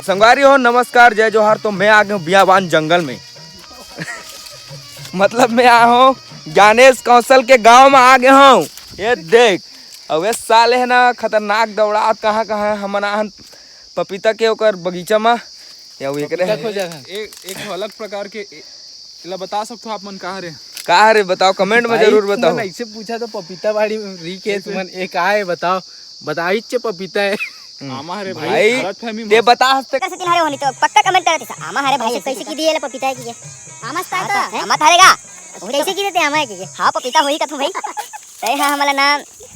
संगवारी हो नमस्कार जय जोहार। तो मैं आ गया हूँ बियाबान जंगल में मतलब मैं आया हूँ ज्ञानेश कौशल के गांव में आ गया हूँ। ये देख अब ये साले है ना खतरनाक दौड़ा कहाँ कहाँ हम पपीता के ओकर बगीचा में या एक अलग प्रकार के बता सकते हो आप मन कहाँ रे बताओ कमेंट में जरूर बताओ। ऐसे पूछा तो पपीता बाड़ी री के तुमन एक आए बताओ बताई चे पपीता है आमा रे भाई ते बता हस्ते कैसे तिहारे होनी तो पक्का कमेंट करते आमा हरे भाई कैसे की दिए ले पपीता है की आमा स्ता है आमा थारेगा कैसे की देते आमा की हां पपीता होई का तू भाई ते हां हमला ना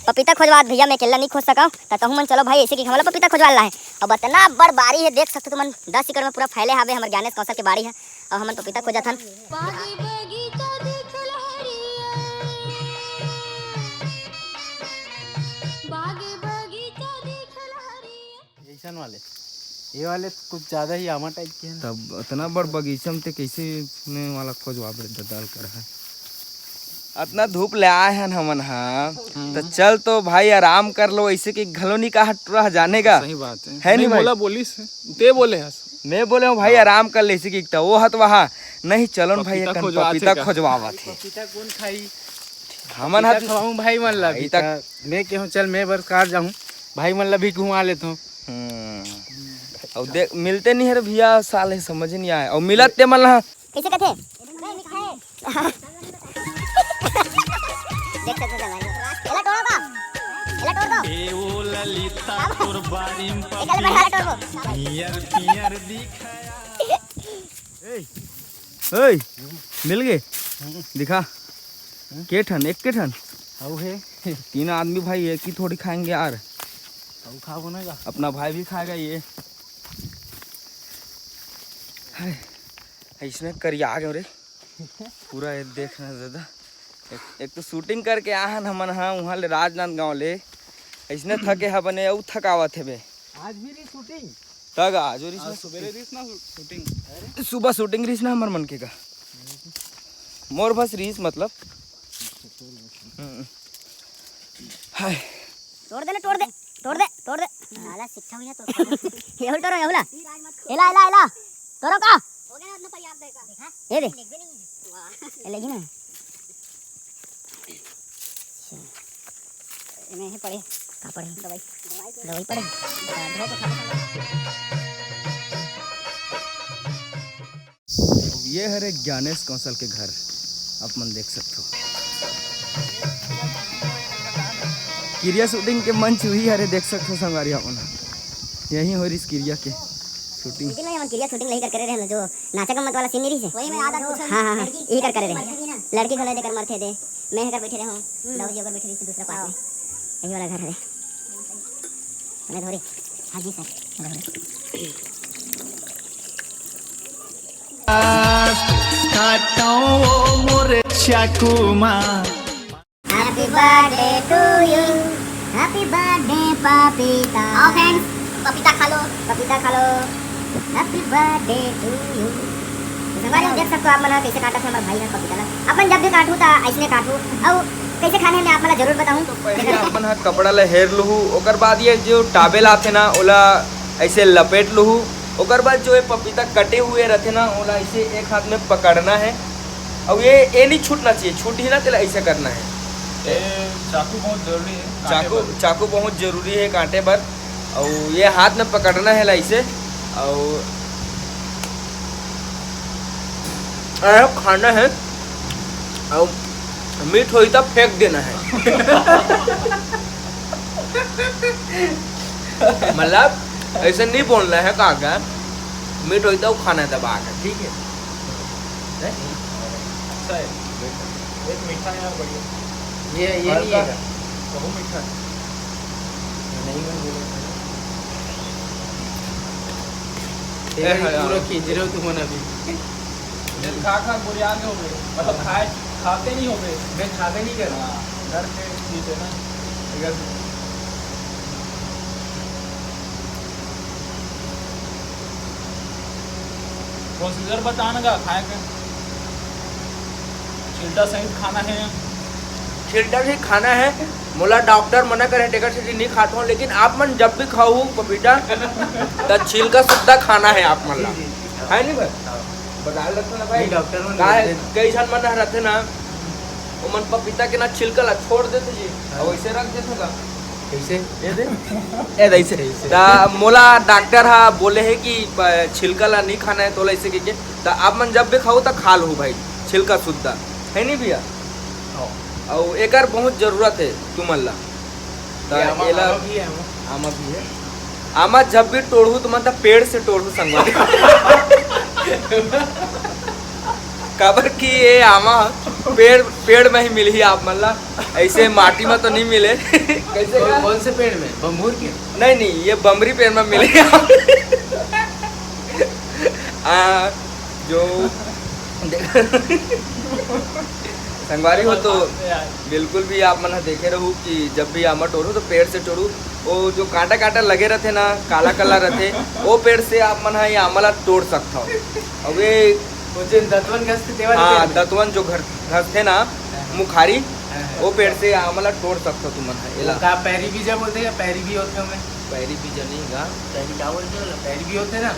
पपीता खोजवा भैया मैं अकेला नहीं खोज सका त तहु मन चलो भाई ऐसे की हमला पपीता खोजवा ला है अब इतना बड़ बाड़ी है देख सकते तुमन 10 एकड़ में पूरा फैले हावे हमर ज्ञानेश कौशल के बाड़ी है और हमन पपीता खोजा थन वाले ये वाले कुछ ज्यादा ही आमा टाइप के हैं। तब इतना बड़ बगीचा में कैसे ने वाला खोजवा दल कर है इतना धूप ले आए हैं हमन हाँ तो चल तो भाई आराम कर लो ऐसे कि घलोनी का हट जाने का सही बात है नहीं बोला बोलिस ते बोले हस मैं बोले हूँ भाई आराम कर ले इसी की वो हत वहाँ नहीं चलो न भाई पपीता खोजवावा थे पपीता कौन खाई हमन हाथ खवाऊं भाई मन ला भाई तक मैं कहूं चल मैं बरकार जाऊं भाई मन ला भी घुमा लेता हूं। और देख मिलते नहीं है रे भैया साल है समझ नहीं आया और मिलत ते मन कैसे कहते देख सकते हो एला टोरो का एला टोरो दो ए ओ ललिता तोर बारी में एला मैं हाल टोरो पियर दिखाया ए मिल गए दिखा के ठन एक के ठन हाउ है 3 आदमी भाई एक ही थोड़ी खाएंगे यार हाउ खाओ बनेगा अपना भाई भी खाएगा ये इसमें करिया आ गए रे पूरा ये देखना दादा एक तो शूटिंग करके आहन हमन हाँ वहाँ ले राजनांद गाँव ले इसने थके है बने और थकावत है बे आज भी री शूटिंग तक आज और सवेरे रीस ना शूटिंग सुबह शूटिंग रीस ना हमर मन के का मोर बस रीस मतलब हाय तोड़ दे नाला शिक्षा हुई तो ये उल्टा रहा है एला एला एला तोरो का हो गया ना पर याद देखा ये दे वाह लेगी ना मैं पढ़े का पढ़े दवाई पढ़े धो तो ये है रे ज्ञानेश कौशल के घर आप मन देख सकते हो क्रिया शूटिंग के मंच हुई है रे देख सकते हो संगारी अपन यही हो रही इस क्रिया के शूटिंग नहीं हम क्रिया शूटिंग नहीं कर करे रहे जो नाचा गमत वाला सीन नहीं वही मैं आधा हां यही कर करे रहे लड़की को ले देकर मरते थे मैं कर बैठे रहे हूं लव जी अगर बैठे रही दूसरा पार्ट में यही वाला घर है मैं थोड़ी हां जी सर काटो मोरे चाकुमा happy birthday to you happy birthday पपीता आओ फ्रेंड्स पपीता खा लो हैप्पी बर्थडे टू यू संगवारी देख सकते हो आप मना कैसे काटा था हमारा भाई ने पपीता ना अपन जब भी काटू ता ऐसे काटू और कैसे खाने में आप मला जरूर बताऊं तो पहले अपन हा कपड़ा ले हेर लहू ओकर बाद ये जो टावेल आथे ना ओला ऐसे लपेट लहू ओकर बाद जो ये पपीता कटे हुए रहते ना ओला ऐसे एक हाथ में पकड़ना है और ये नहीं छूटना चाहिए छूट ही ना तेला ऐसे करना है चाकू बहुत जरूरी है चाकू बहुत जरूरी है कांटे पर और ये हाथ में पकड़ना है ऐसे और खाना है और मीठ हो तब फेंक देना है मतलब ऐसे नहीं बोलना है काका मीठ हो तब खाना है दबा कर ठीक है अच्छा है एक मीठा यार बढ़िया ये नहीं है बहुत मीठा नहीं मैं बोला है पूरा खींच रहे हो तुम अभी खा बुरिया हो गए मतलब खाते नहीं हो गए मैं खाते नहीं कर रहा घर के चीज है ना इधर प्रोसीजर बताना का खाए के छिलटा सहित खाना है छिलका से खाना है। मोला डॉक्टर मना करे टेकर से नहीं खाता हूँ, लेकिन आप मन जब भी खाओ पपीता तो छिलका सुद्धा खाना है आप मन ला, है नहीं भाई? बता रखो ना भाई, डॉक्टर कई जन मन रहते ना वो मन पपीता के ना छिलका ला छोड़ देते जी और वैसे रख देते का कैसे ऐसे मोला डॉक्टर हा बोले है कि छिलका ला नहीं खाना है, तो ऐसे के तो आप मन जब भी खाओ तो खा लो भाई छिलका सुद्धा, है नहीं भैया? और एकर बहुत जरूरत है तुमन ला। आमा भी है। आमा जब भी तोड़ू तो मतलब पेड़ से तोड़ू संगवारी काबर की ये आमा पेड़ में ही मिली आप मन ला, ऐसे माटी में तो नहीं मिले। कैसे कौन से पेड़ में? बम्बूर के? नहीं, ये बमरी पेड़ में मिली। जो संगवारी हो तो बिल्कुल भी आप मन देखे रहू कि जब भी आमा तोड़ू तो पेड़ से तोड़ू, वो जो कांटा कांटा लगे रहते ना काला काला रहते वो पेड़ से आप मन ये आमला तोड़ सकता हो। और वे दतवन घसते वाले हाँ पेड़ में? दतवन जो घर थे ना मुखारी, वो पेड़ से आमला तोड़ सकता हो तुमन है। का पैरी बीजा बोलते हैं, पैरी भी होते हैं? पैरी बीजा नहीं गा, पैरी क्या बोलते हैं? पैरी भी होते हैं ना?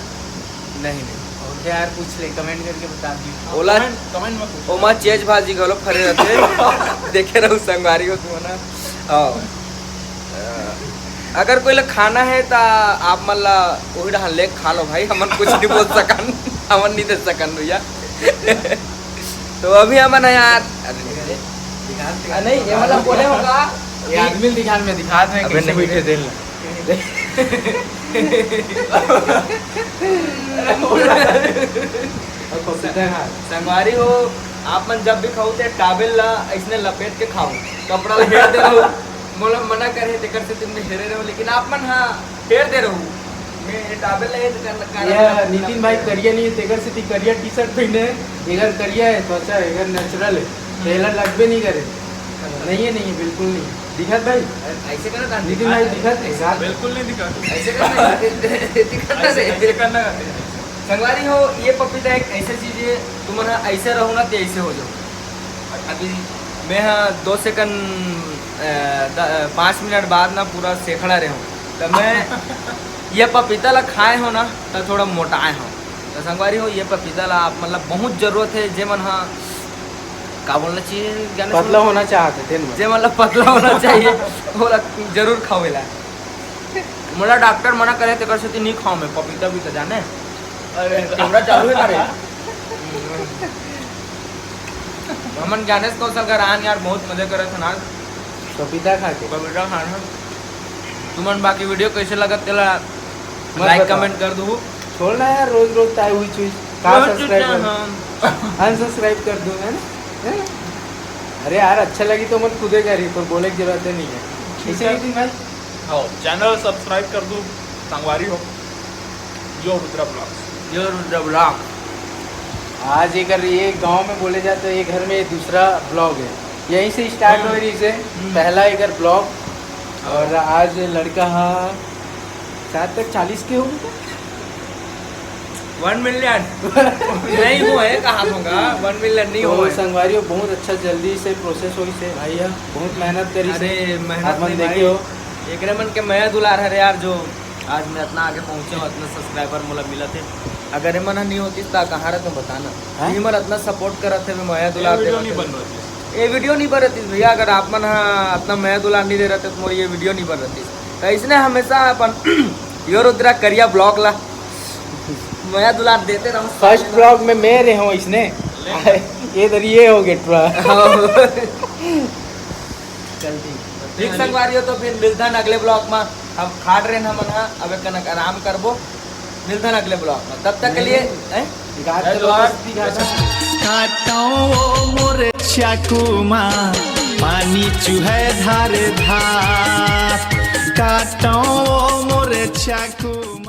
नहीं ओके यार, पूछ ले, कमेंट करके बता दी। ओला कमेंट में पूछो। ओमा चेज भाजी घलो फरे रहते देखे रहू संगवारी हो तुम ना। अगर कोई ला खाना है तो आप मन ला वही ढाल ले खा लो भाई, हमन कुछ नहीं बोल सकन, हमन नहीं दे सकन भैया। तो अभी हमन है यार नहीं ये मतलब बोले होगा ये आदमी दिखान में दिखा रहे हैं अबे कैसे नहीं। बैठे दिल संगवारी हो आप मन जब भी खाओ ते टावेल ला ऐसने लपेट के खाओ, कपड़ा ला हेर दे रहो। मोला मना करे तेकर से तुमने हेरे रहो, लेकिन आप मन हाँ हेर दे रहो। मैं टावेल ला हेर कर ये नितिन भाई करिया नहीं है, तेगर से ती करिया टी शर्ट पहने है, एगर करिया है तो अच्छा, एगर नेचुरल है, टेलर लगबे नहीं करे। नहीं है बिल्कुल नहीं दिखत भाई, ऐसे करना नितिन भाई दिखत है बिल्कुल नहीं दिखा, ऐसे करना ऐसे करना। संगवारी हो ये पपीता एक ऐसी चीज है तुम ना ऐसे रहो ना तो ऐसे हो जाओ। अभी मैं हाँ 2 सेकंड 5 मिनट बाद ना पूरा सेखड़ा रहे हूँ, तो मैं ये पपीता ला खाए हो ना तो थोड़ा मोटाए हो। तो संगवारी हो ये पपीता ला आप मतलब बहुत जरूरत है, जे मन हाँ का बोलना चाहिए ज्ञान पतला होना चाहते थे जे मतलब पतला होना चाहिए वो जरूर खाओला। मोला डॉक्टर मना करे तेकर से नहीं खाओ मैं पपीता भी तो जाने। अरे कैमरा चालू है ना हमन ज्ञानेश कौशल का रान यार बहुत मजे करे थे ना पपीता खा के। पपीता खाना। तुमन बाकी वीडियो कैसे लगा तेला मत लाइक बताओ। कमेंट कर दू। छोड़ना यार, रोज रोज ताई हुई चीज का सब्सक्राइब अनसब्सक्राइब कर दूं, है ना? अरे यार अच्छा लगी तो मन खुदे करी, पर बोले की जरूरत नहीं है। ऐसे नहीं भाई हाँ चैनल सब्सक्राइब कर दो संगवारी हो जो रुद्रा ब्लॉग्स। जो रुद्र ब्लॉग आज एक ये गांव में बोले जाते हैं, ये घर में दूसरा ब्लॉग है, यहीं से स्टार्ट हो रही से पहला एक ब्लॉग। और आज लड़का शायद तक 40 के होंगे 1 मिलियन नहीं हुआ है, कहाँ होगा 1 मिलियन नहीं तो हुआ है। संगवारी हो बहुत अच्छा जल्दी से प्रोसेस हुई से भाई, बहुत मेहनत करी अरे से। मेहनत आप मन नहीं देखे भाई, हो एक मन के मैं दुलार है यार जो आज मैं इतना आगे पहुंचे हूँ, इतना सब्सक्राइबर मुला मिला थे। अगर मन नहीं होती तो कहाँ रहे तो बताना। हाँ? ये मन इतना सपोर्ट कर थे मैं दुलार वीडियो दे नहीं रहे बन थे। रही। ये वीडियो नहीं बन रही भैया, अगर आप मन हाँ अपना मैं दुलार नहीं दे रहे थे तो ये वीडियो नहीं बन रही। तो इसने हमेशा अपन यो रुद्रा करिया ब्लॉग ला मैं दुलार देते रहो। फर्स्ट ब्लॉग में मैं रहे हूँ इसने ये इधर ये हो गया चल ठीक संगवारी हो तो फिर मिलधन अगले ब्लॉग में। हम खाट रहे हम अब कनक आराम करबो, मिलधन अगले ब्लॉग में। तब तक के लिए काटो मोरे चाकुमा पानी चूहे धार धार काटो मोरे चाकुमा।